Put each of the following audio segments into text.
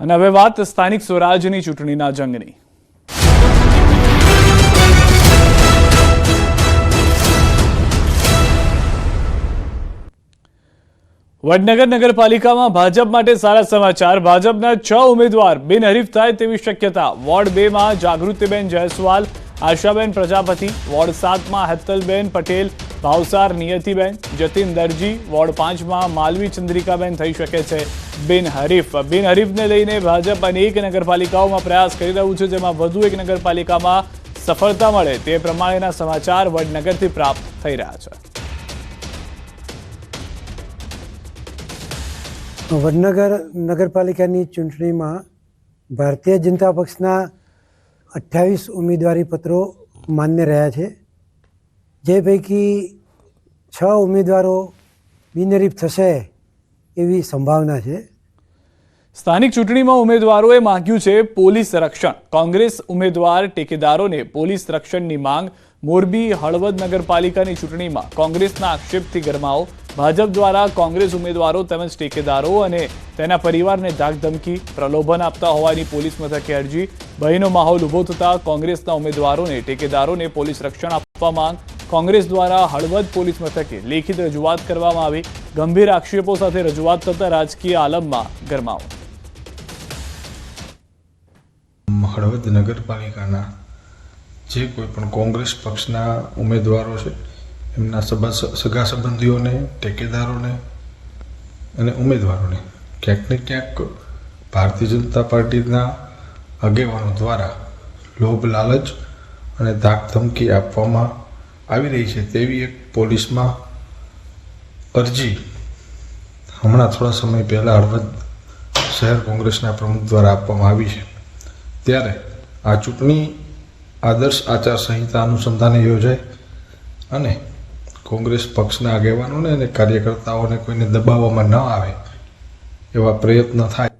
અને હવે વાત સ્થાનિક સ્વરાજની ચૂંટણીના જંગની। વડનગર નગરપાલિકામાં ભાજપ માટે સારા સમાચાર। ભાજપના 6 ઉમેદવાર બિનહરીફ થાય તેવી શક્યતા। વોર્ડ 2 માં જાગૃતિબેન જયસ્વાલ, આશાબેન પ્રજાપતિ, વોર્ડ 7 માં હેતલબેન પટેલ, ભાવસાર નિયતિબેન, જતીન દરજી, વોર્ડ 5 માં માલવી ચંદ્રિકાબેન થઈ શકે છે બિનહરીફને લઈને ભાજપ અનેક નગરપાલિકાઓમાં પ્રયાસ કરી રહ્યું છે, જેમાં વધુ એક નગરપાલિકામાં સફળતા મળે તે પ્રમાણેના સમાચાર વડનગરથી પ્રાપ્ત થઈ રહ્યા છે। વડનગર નગરપાલિકાની ચૂંટણીમાં ભારતીય જનતા પક્ષના 28 ઉમેદવારી પત્રો માન્ય રહ્યા છે, જે પૈકી 6 ઉમેદવારો બિનહરીફ થશે એવી સંભાવના છે। સ્થાનિક ચૂંટણીમાં ઉમેદવારોએ માંગ્યું છે પોલીસ રક્ષણ। કોંગ્રેસ ઉમેદવાર ટેકેદારોને પોલીસ રક્ષણની માંગ। મોરબી હળવદ નગરપાલિકાની ચૂંટણીમાં કોંગ્રેસના આક્ષેપથી ગરમાવો। ભાજપ દ્વારા કોંગ્રેસ ઉમેદવારો તેમજ ટેકેદારો અને તેના પરિવારને ધાકધમકી, પ્રલોભન આપતા હોવાની પોલીસ મથકે અરજી। ભયનો માહોલ ઊભો થતા કોંગ્રેસના ઉમેદવારોને ટેકેદારોને પોલીસ રક્ષણ આપવા માંગ। કોંગ્રેસ દ્વારા હળવદ પોલીસ મથકે લેખિત રજૂઆત કરવામાં આવી। ગંભીર આક્ષેપો સાથે રજૂઆત થતા રાજકીય આલમમાં ગરમાવો। હળવદ નગરપાલિકાના જે કોઈ પણ કોંગ્રેસ પક્ષના ઉમેદવારો છે એમના સગા સંબંધીઓને, ટેકેદારોને અને ઉમેદવારોને ક્યાંક ને ક્યાંક ભારતીય જનતા પાર્ટીના આગેવાનો દ્વારા લોભ લાલચ અને ધાકધમકી આપવામાં આવી રહી છે તેવી એક પોલીસમાં અરજી હમણાં થોડા સમય પહેલાં હળવદ શહેર કોંગ્રેસના પ્રમુખ દ્વારા આપવામાં આવી છે। ત્યારે આ ચૂંટણી આદર્શ આચારસંહિતા અનુસંધાને યોજાય અને કોંગ્રેસ પક્ષના આગેવાનોને અને કાર્યકર્તાઓને કોઈને દબાવવામાં ન આવે એવા પ્રયત્ન થાય।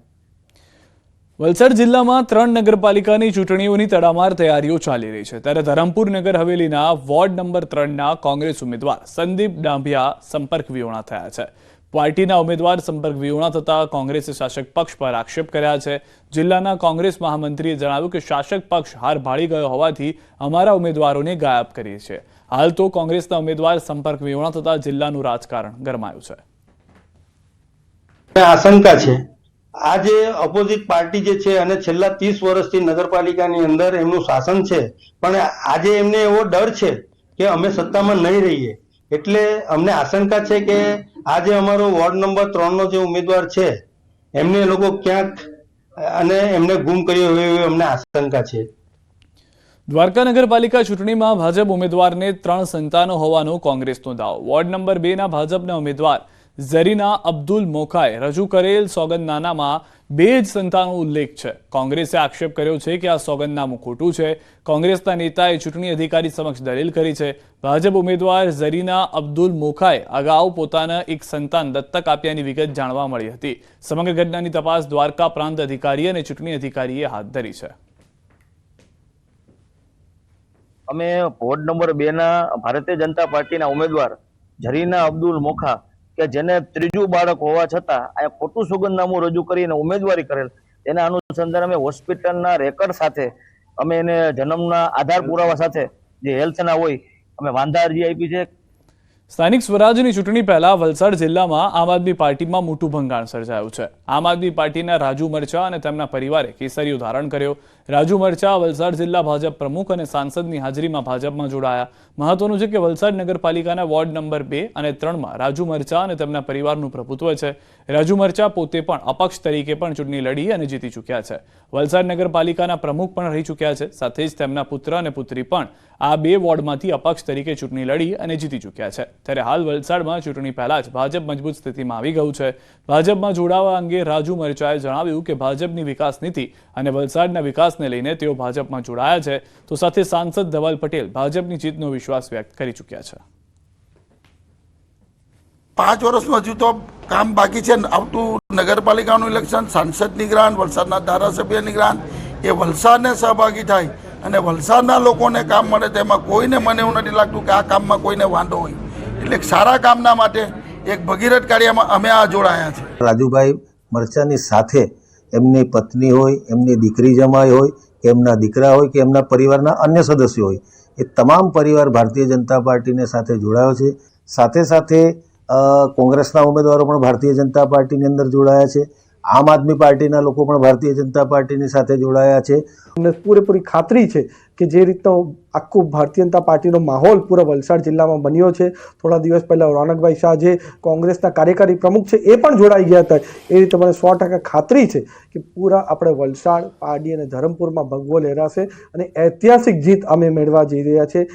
વલસાડ જિલ્લામાં 3 નગરપાલિકાની ચૂંટણીઓની તડામાર તૈયારીઓ ચાલી રહી છે, ત્યારે ધરમપુર નગર હવેલીના વોર્ડ નંબર 3ના કોંગ્રેસ ઉમેદવાર સંદીપ ડાંભિયા સંપર્ક વિહોણા થયા છે। પાર્ટીના ઉમેદવાર સંપર્ક વિહોણા થતા કોંગ્રેસે શાસક પક્ષ પર આક્ષેપ કર્યા છે। જિલ્લાના કોંગ્રેસ મહામંત્રીએ જણાવ્યું કે શાસક પક્ષ હાર ભાળી ગયો હોવાથી અમારા ઉમેદવારોને ગાયબ કરીએ છીએ। હાલ તો કોંગ્રેસના ઉમેદવાર સંપર્ક વિહોણા થતા જિલ્લાનું રાજકારણ ગરમાયું છે। આશંકા છે આ જે ઓપોઝિટ પાર્ટી જે છે અને છેલ્લા 30 વર્ષથી નગરપાલિકાની અંદર એમનું શાસન છે, પણ આજે એમને એવો ડર છે કે અમે સત્તામાં નહીં રહીએ, એટલે અમને આશંકા છે કે આજે અમારો વોર્ડ નંબર 3નો જે ઉમેદવાર છે એમને એ લોકો ક્યાંક અને એમને ગુમ કર્યો હોય એવી અમને આશંકા છે। દ્વારકા નગરપાલિકા ચૂંટણીમાં ભાજપ ઉમેદવારને 3 સંતાનો હોવાનો કોંગ્રેસનો દાવો। વોર્ડ નંબર 2ના ભાજપના ઉમેદવાર ઝરીના અબ્દુલ મોખાએ રજૂ કરેલ સોગંદનામામાં 2 જ સંતાનો ઉલ્લેખ છે। કોંગ્રેસે આક્ષેપ કર્યો છે કે આ સોગંદનામું ખોટું છે। કોંગ્રેસના નેતાએ ચૂંટણી અધિકારી સમક્ષ દલીલ કરી છે। ભાજપ ઉમેદવાર ઝરીના અબ્દુલ મોખાએ અગાઉ પોતાના એક સંતાન દત્તક આપ્યાની વિગત જાણવા મળી હતી। સમગ્ર ઘટનાની તપાસ દ્વારકા પ્રાંત અધિકારી અને ચૂંટણી અધિકારીએ હાથ ધરી છે। અમે વોર્ડ નંબર 2ના ભારતીય જનતા પાર્ટીના ઉમેદવાર ઝરીના અબ્દુલ મોખા કે જેને 3જું બાળક હોવા છતાં આ ખોટું સોગંદનામું રજૂ કરીને ઉમેદવારી કરેલ, તેના અનુસંધાને અમે હોસ્પિટલના રેકર્ડ સાથે અમે એને જન્મના આધાર પુરાવા સાથે જે હેલ્થના હોય અમે વાંધા અરજી આપી છે। સ્થાનિક સ્વરાજની ચૂંટણી પહેલા વલસાડ જિલ્લામાં આમ આદમી પાર્ટીમાં મોટું ભંગાણ સર્જાયું છે। આમ આદમી પાર્ટીના રાજુ મરચા અને તેમના પરિવારે કેસરીયો ધારણ કર્યો। રાજુ મરચા વલસાડ જિલ્લા ભાજપ પ્રમુખ અને સાંસદની હાજરીમાં ભાજપમાં જોડાયા। મહત્વનું છે કે વલસાડ નગરપાલિકાના વોર્ડ નંબર 2 અને 3માં રાજુ મરચા અને તેમના પરિવારનું પ્રભુત્વ છે। રાજુ મરચા પોતે પણ અપક્ષ તરીકે પણ ચૂંટણી લડી અને જીતી ચૂક્યા છે। વલસાડ નગરપાલિકાના પ્રમુખ પણ રહી ચૂક્યા છે, સાથે જ તેમના પુત્ર અને પુત્રી પણ આ 2 વોર્ડમાંથી અપક્ષ તરીકે ચૂંટણી લડી અને જીતી ચૂક્યા છે। ત્યારે હાલ વલસાડમાં ચૂંટણી પહેલા જ ભાજપ મજબૂત સ્થિતિમાં આવી ગયું છે। ભાજપમાં જોડાવા અંગે રાજુ મરચાએ જણાવ્યું કે ભાજપની વિકાસ નીતિ અને વલસાડના વિકાસને લઈને તેઓ ભાજપમાં જોડાયા છે, તો સાથે સાંસદ ધવલ પટેલ ભાજપની જીતનો વિશ્વાસ વ્યક્ત કરી ચૂક્યા છે। 5 વર્ષમાં હજુ તો કામ બાકી છે। આવતું નગરપાલિકાનું ઇલેક્શન, સાંસદની ગ્રાન્ટ, વલસાડના ધારાસભ્યની ગ્રાન્ટ, એ વલસાડને સહભાગી થાય અને વલસાડના લોકોને કામ મળે, તેમાં કોઈને મને એવું નથી લાગતું કે આ કામમાં કોઈને વાંધો હોય। એટલે સારા કામના માટે એક ભગીરથ કાર્યમાં અમે આ જોડાયા છે। રાજુભાઈ મરચાની સાથે એમની પત્ની હોય, એમની દીકરી જમાઈ હોય, કે એમના દીકરા હોય, કે એમના પરિવારના અન્ય સદસ્યો હોય, એ તમામ પરિવાર ભારતીય જનતા પાર્ટીને સાથે જોડાયો છે. સાથે સાથે કોંગ્રેસના ઉમેદવારો પણ ભારતીય જનતા પાર્ટીની અંદર જોડાયા છે. આમ આદમી પાર્ટીના લોકો પણ ભારતીય જનતા પાર્ટીની સાથે જોડાયા છે. અમને પૂરેપૂરી ખાતરી છે કે જે રીતનો આખું ભારતીય જનતા પાર્ટીનો માહોલ પૂરા વલસાડ જિલ્લામાં બન્યો છે, થોડા દિવસ પહેલા રોનકભાઈ શાહ જે કોંગ્રેસના કાર્યકારી પ્રમુખ છે એ પણ જોડાઈ ગયા હતા, એ રીતે મને 100% ખાતરી છે કે પૂરા આપણે વલસાડ, પારડી અને ધરમપુરમાં ભગવો લહેરાશે અને ઐતિહાસિક જીત અમે મેળવવા જઈ રહ્યા છે.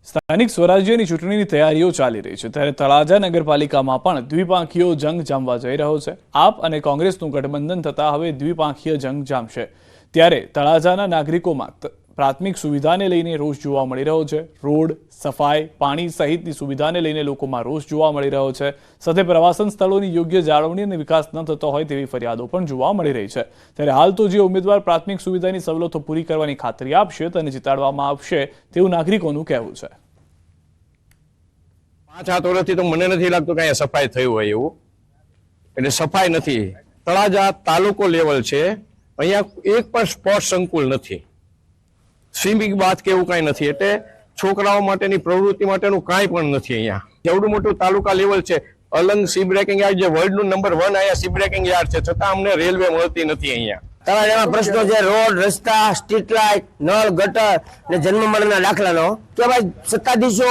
સ્થાનિક સ્વરાજ્યની ચૂંટણીની તૈયારીઓ ચાલી રહી છે, ત્યારે તળાજા નગરપાલિકામાં પણ દ્વિપાંખીયો જંગ જામવા જઈ રહ્યો છે. આપ અને કોંગ્રેસનું ગઠબંધન થતા હવે દ્વિપાંખીય જંગ જામશે. ત્યારે તળાજાના નાગરિકોમાં પ્રાથમિક સુવિધાને લઈને રોષ જોવા મળી રહ્યો છે. રોડ, સફાઈ, પાણી સહિતની સુવિધાને લઈને લોકોમાં રોષ જોવા મળી રહ્યો છે. સાથે પ્રવાસન સ્થળોની યોગ્ય જાળવણી અને વિકાસ ન થતો હોય તેવી ફરિયાદો પણ જોવા મળી રહી છે. ત્યારે હાલ તો જે ઉમેદવાર પ્રાથમિક સુવિધાની સવલતો પૂરી કરવાની ખાતરી આપશે તેને જીતાડવામાં આવશે તેવું નાગરિકોનું કહેવું છે. 5-7 વર્ષથી તો મને નથી લાગતું કે અહીંયા સફાઈ થઈ હોય એવું. એટલે સફાઈ નથી. તળાજા તાલુકો લેવલ છે, અહીંયા એક પણ સ્પોર્ટ્સ સંકુલ નથી, સ્વિમિંગ બાથ કે એવું કાંઈ નથી. એટલે છોકરાઓ માટેની પ્રવૃત્તિ માટેનું કાંઈ પણ નથી અહીંયા. એવડું મોટું તાલુકા લેવલ છે. અલંગ સી બ્રેકિંગ યાર્ડ જે વર્લ્ડનું નંબર 1 અહીંયા સી બ્રેકિંગ યાર્ડ છે, છતાં અમને રેલવે મળતી નથી અહીંયા. તળાજામાં પ્રશ્નો છે રોડ, રસ્તા, સ્ટ્રીટ લાઇટ, નળ, ગટર ને જન્મ મરણના દાખલાનો કે ભાઈ સત્તાધીશો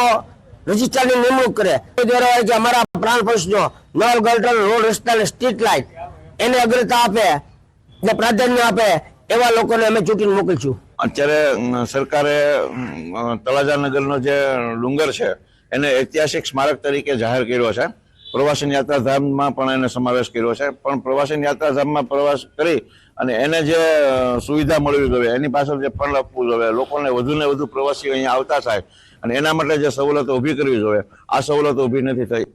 રજિસ્ટ્રારની નિમણૂક કરે કે અમારા પ્રાણ પ્રશ્નો નળ, ગટર, રોડ, રસ્તા ને સ્ટ્રીટ લાઇટ એને અગ્રતા આપે ને પ્રાધાન્ય આપે એવા લોકોને અમે ચૂંટીને મોકલીશું. અત્યારે સરકારે તળાજા નગરનો જે ડુંગર છે એને ઐતિહાસિક સ્મારક તરીકે જાહેર કર્યો છે. પ્રવાસન યાત્રાધામમાં પણ એને સમાવેશ કર્યો છે. પણ પ્રવાસન યાત્રાધામમાં પ્રવાસ કરી અને એને જે સુવિધા મળવી જોઈએ, એની પાછળ જે ફંડ આપવું જોઈએ, લોકોને વધુને વધુ પ્રવાસીઓ અહીંયા આવતા થાય અને એના માટે જે સવલતો ઊભી કરવી જોઈએ, આ સવલતો ઊભી નથી થઈ.